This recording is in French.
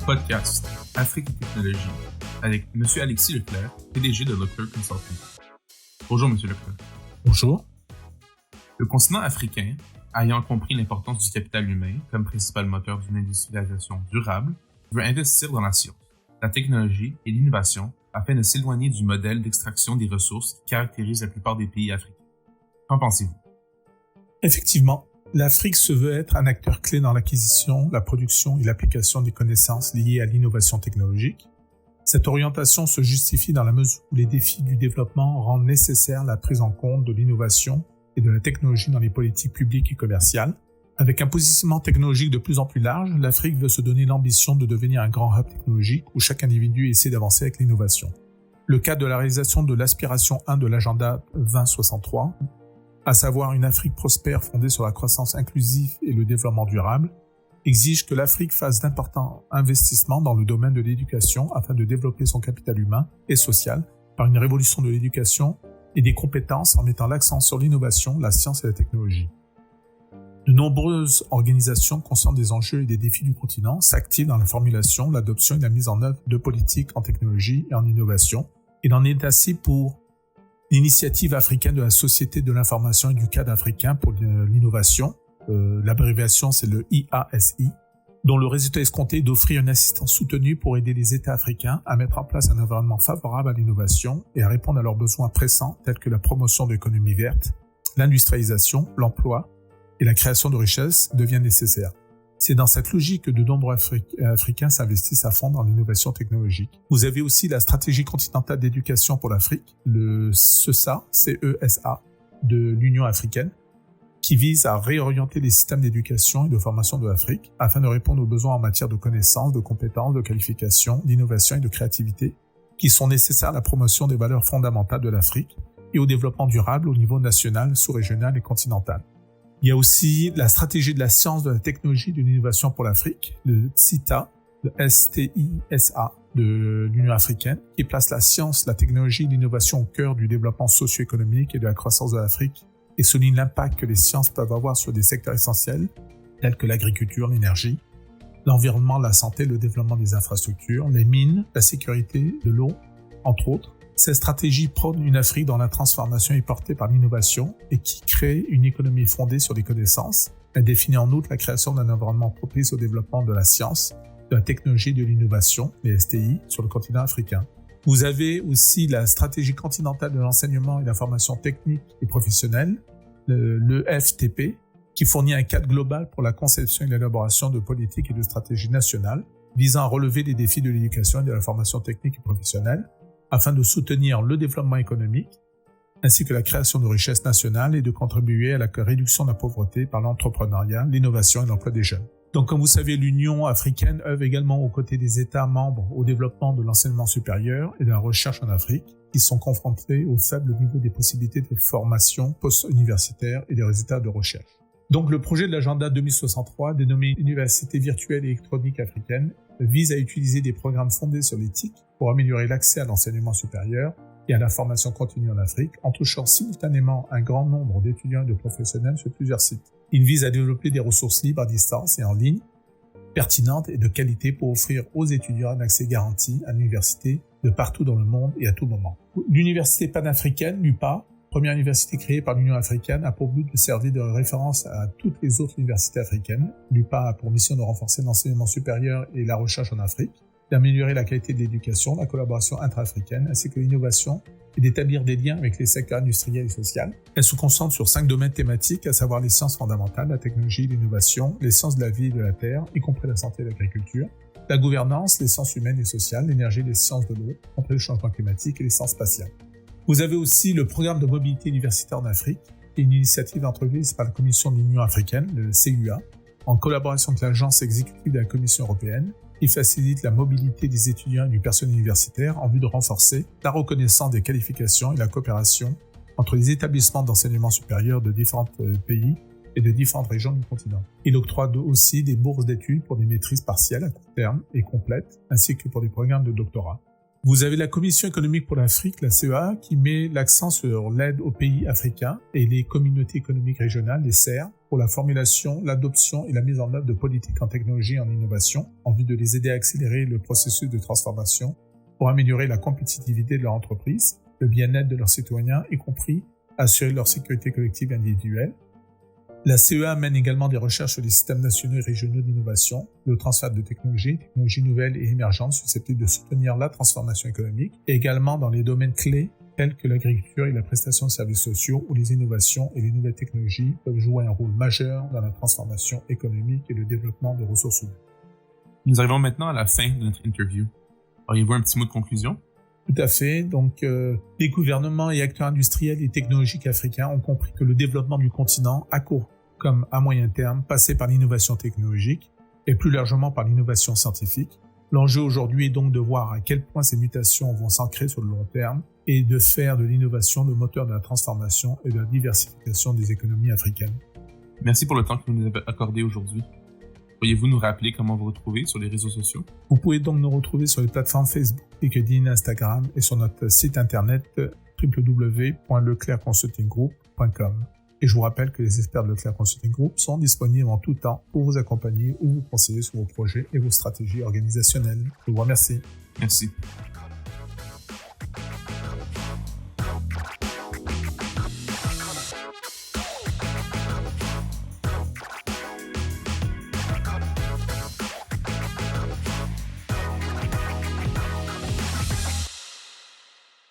podcast Afrique et technologie avec M. Alexis Leclerc, PDG de Leclerc Consulting. Bonjour M. Leclerc. Bonjour. Le continent africain, ayant compris l'importance du capital humain comme principal moteur d'une industrialisation durable, veut investir dans la science, la technologie et l'innovation afin de s'éloigner du modèle d'extraction des ressources qui caractérise la plupart des pays africains. Qu'en pensez-vous? Effectivement, l'Afrique se veut être un acteur clé dans l'acquisition, la production et l'application des connaissances liées à l'innovation technologique. Cette orientation se justifie dans la mesure où les défis du développement rendent nécessaire la prise en compte de l'innovation et de la technologie dans les politiques publiques et commerciales. Avec un positionnement technologique de plus en plus large, l'Afrique veut se donner l'ambition de devenir un grand hub technologique où chaque individu essaie d'avancer avec l'innovation. Le cadre de la réalisation de l'aspiration 1 de l'agenda 2063, à savoir une Afrique prospère fondée sur la croissance inclusive et le développement durable, exige que l'Afrique fasse d'importants investissements dans le domaine de l'éducation afin de développer son capital humain et social par une révolution de l'éducation et des compétences en mettant l'accent sur l'innovation, la science et la technologie. De nombreuses organisations conscientes des enjeux et des défis du continent s'activent dans la formulation, l'adoption et la mise en œuvre de politiques en technologie et en innovation. Il en est assez pour l'Initiative africaine de la Société de l'information et du cadre africain pour l'innovation, l'abréviation c'est le IASI, dont le résultat escompté est d'offrir une assistance soutenue pour aider les États africains à mettre en place un environnement favorable à l'innovation et à répondre à leurs besoins pressants tels que la promotion de l'économie verte, l'industrialisation, l'emploi et la création de richesses devient nécessaire. C'est dans cette logique que de nombreux Africains s'investissent à fond dans l'innovation technologique. Vous avez aussi la stratégie continentale d'éducation pour l'Afrique, le CESA, CESA, de l'Union africaine, qui vise à réorienter les systèmes d'éducation et de formation de l'Afrique afin de répondre aux besoins en matière de connaissances, de compétences, de qualifications, d'innovation et de créativité qui sont nécessaires à la promotion des valeurs fondamentales de l'Afrique et au développement durable au niveau national, sous-régional et continental. Il y a aussi la stratégie de la science, de la technologie et de l'innovation pour l'Afrique, le SITA, le STISA de l'Union africaine, qui place la science, la technologie et l'innovation au cœur du développement socio-économique et de la croissance de l'Afrique et souligne l'impact que les sciences peuvent avoir sur des secteurs essentiels tels que l'agriculture, l'énergie, l'environnement, la santé, le développement des infrastructures, les mines, la sécurité de l'eau, entre autres. Cette stratégie prône une Afrique dont la transformation est portée par l'innovation et qui crée une économie fondée sur les connaissances. Elle définit en outre la création d'un environnement propice au développement de la science, de la technologie et de l'innovation, les STI, sur le continent africain. Vous avez aussi la stratégie continentale de l'enseignement et de la formation technique et professionnelle, le FTP, qui fournit un cadre global pour la conception et l'élaboration de politiques et de stratégies nationales visant à relever les défis de l'éducation et de la formation technique et professionnelle, afin de soutenir le développement économique, ainsi que la création de richesses nationales et de contribuer à la réduction de la pauvreté par l'entrepreneuriat, l'innovation et l'emploi des jeunes. Donc, comme vous savez, l'Union africaine œuvre également aux côtés des États membres au développement de l'enseignement supérieur et de la recherche en Afrique, qui sont confrontés au faible niveau des possibilités de formation post-universitaire et des résultats de recherche. Donc, le projet de l'agenda 2063, dénommé Université virtuelle et électronique africaine, vise à utiliser des programmes fondés sur l'éthique pour améliorer l'accès à l'enseignement supérieur et à la formation continue en Afrique, en touchant simultanément un grand nombre d'étudiants et de professionnels sur plusieurs sites. Il vise à développer des ressources libres à distance et en ligne, pertinentes et de qualité pour offrir aux étudiants un accès garanti à l'université de partout dans le monde et à tout moment. L'université panafricaine, l'UPA, première université créée par l'Union africaine, a pour but de servir de référence à toutes les autres universités africaines. L'UPA a pour mission de renforcer l'enseignement supérieur et la recherche en Afrique, d'améliorer la qualité de l'éducation, la collaboration intra-africaine, ainsi que l'innovation et d'établir des liens avec les secteurs industriels et sociaux. Elle se concentre sur 5 domaines thématiques, à savoir les sciences fondamentales, la technologie, l'innovation, les sciences de la vie et de la terre, y compris la santé et l'agriculture, la gouvernance, les sciences humaines et sociales, l'énergie, les sciences de l'eau, y compris le changement climatique et les sciences spatiales. Vous avez aussi le programme de mobilité universitaire en Afrique, qui est une initiative entreprise par la Commission de l'Union africaine, le CUA, en collaboration avec l'Agence exécutive de la Commission européenne, qui facilite la mobilité des étudiants et du personnel universitaire en vue de renforcer la reconnaissance des qualifications et la coopération entre les établissements d'enseignement supérieur de différents pays et de différentes régions du continent. Il octroie aussi des bourses d'études pour des maîtrises partielles à court terme et complètes, ainsi que pour des programmes de doctorat. Vous avez la Commission économique pour l'Afrique, la CEA, qui met l'accent sur l'aide aux pays africains et les communautés économiques régionales, les CER, pour la formulation, l'adoption et la mise en œuvre de politiques en technologie et en innovation en vue de les aider à accélérer le processus de transformation pour améliorer la compétitivité de leur entreprise, le bien-être de leurs citoyens, y compris assurer leur sécurité collective et individuelle. La CEA mène également des recherches sur les systèmes nationaux et régionaux d'innovation, le transfert de technologies nouvelles et émergentes susceptibles de soutenir la transformation économique, et également dans les domaines clés tels que l'agriculture et la prestation de services sociaux, où les innovations et les nouvelles technologies peuvent jouer un rôle majeur dans la transformation économique et le développement des ressources humaines. Nous arrivons maintenant à la fin de notre interview. Auriez-vous un petit mot de conclusion? Tout à fait. Donc, les gouvernements et acteurs industriels et technologiques africains ont compris que le développement du continent, à court comme à moyen terme, passait par l'innovation technologique et plus largement par l'innovation scientifique. L'enjeu aujourd'hui est donc de voir à quel point ces mutations vont s'ancrer sur le long terme et de faire de l'innovation le moteur de la transformation et de la diversification des économies africaines. Merci pour le temps que vous nous avez accordé aujourd'hui. Pourriez-vous nous rappeler comment vous retrouver sur les réseaux sociaux? Vous pouvez donc nous retrouver sur les plateformes Facebook, LinkedIn, Instagram et sur notre site internet www.leclercconsultinggroup.com. Et je vous rappelle que les experts de Leclerc Consulting Group sont disponibles en tout temps pour vous accompagner ou vous conseiller sur vos projets et vos stratégies organisationnelles. Je vous remercie. Merci.